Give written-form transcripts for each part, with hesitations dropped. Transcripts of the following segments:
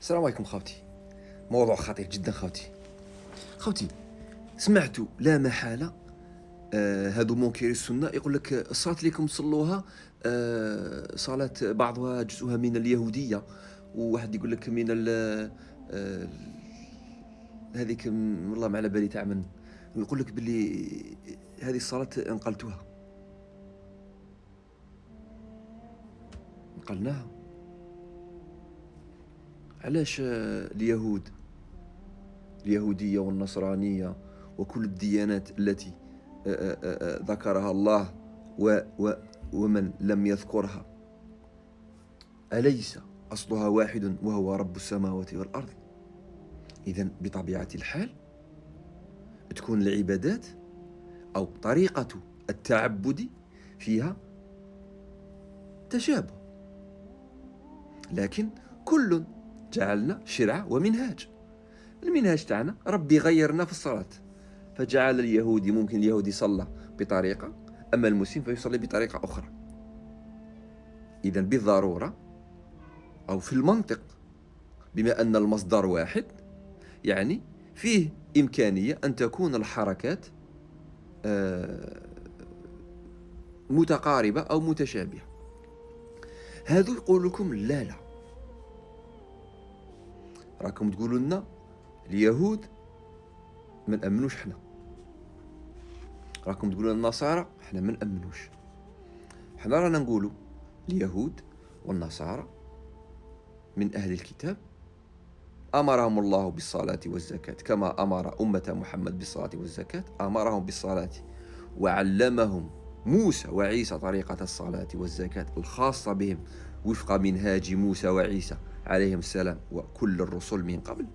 السلام عليكم خوتي. موضوع خطير جدا خوتي. سمعت لا محالة هادو منكري السنة يقول لك الصلاة اللي راكم تصلوها صلاة بعضها جزءها من اليهودية، وواحد يقول لك من آه، هذيك والله ما على بالي تاع من، ويقول لك باللي هذه الصلاة نقلناها. علاش اليهودية والنصرانية وكل الديانات التي ذكرها الله ومن لم يذكرها أليس أصلها واحد وهو رب السماوات والأرض؟ إذن بطبيعة الحال تكون العبادات أو طريقة التعبد فيها تشابه، لكن كل جعلنا شرعة ومنهاج. المنهاج تاعنا ربي غيرنا في الصلاة، فجعل اليهودي ممكن اليهودي يصلى بطريقة، أما المسلم فيصلي بطريقة أخرى. إذن بالضرورة أو في المنطق، بما أن المصدر واحد، يعني فيه إمكانية أن تكون الحركات متقاربة أو متشابهة. هذو يقول لكم لا راكم تقولوا لنا اليهود ما نأمنوش، حنا راكم تقولوا النصارى حنا ما نأمنوش. حنا رانا نقولوا اليهود والنصارى من أهل الكتاب، أمرهم الله بالصلاة والزكاة كما أمر أمة محمد بالصلاة والزكاة، أمرهم بالصلاة وعلمهم موسى وعيسى طريقة الصلاة والزكاة الخاصة بهم وفق منهاج موسى وعيسى عليهم السلام وكل الرسل من قبل.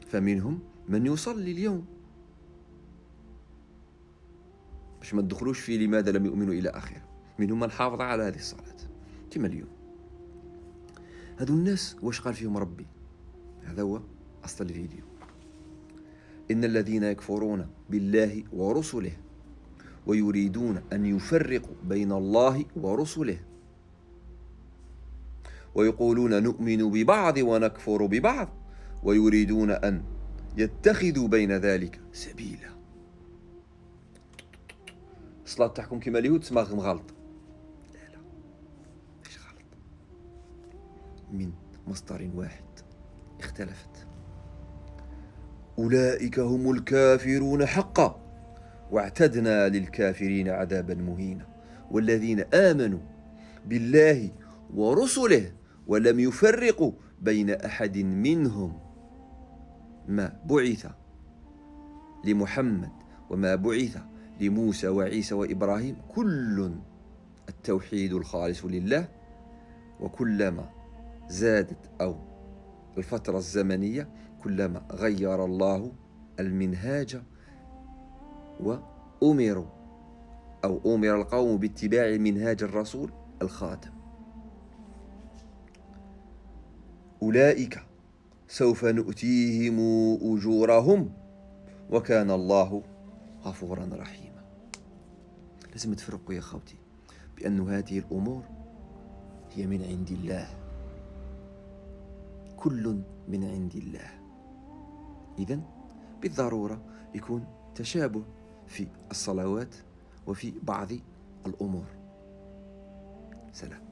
فمنهم من يصلي اليوم، باش ما ندخلوش في لماذا لم يؤمنوا إلى آخره. منهم من حافظ على هذه الصلاة كما اليوم. هذو الناس واش قال فيهم ربي؟ هذا هو أصل الفيديو. إن الذين يكفرون بالله ورسله ويريدون أن يفرقوا بين الله ورسله ويقولون نؤمن ببعض ونكفر ببعض ويريدون أن يتخذوا بين ذلك سبيلا. الصلاة تاعكم كما اليهود تسمى غلط. لا مش غلط، من مصدر واحد اختلفت. أولئك هم الكافرون حقا واعتدنا للكافرين عذابا مهينا. والذين آمنوا بالله ورسله ولم يفرقوا بين أحد منهم ما بعث لمحمد وما بعث لموسى وعيسى وإبراهيم كل التوحيد الخالص لله. وكلما زادت أو الفترة الزمنية كلما غير الله المنهاج وأمر القوم باتباع منهاج الرسول الخاتم. أولئك سوف نؤتيهم أجورهم وكان الله غفورا رحيما. لازم تفرقوا يا خوتي بأن هذه الأمور هي من عند الله، كل من عند الله. إذن بالضرورة يكون تشابه في الصلوات وفي بعض الأمور. سلام.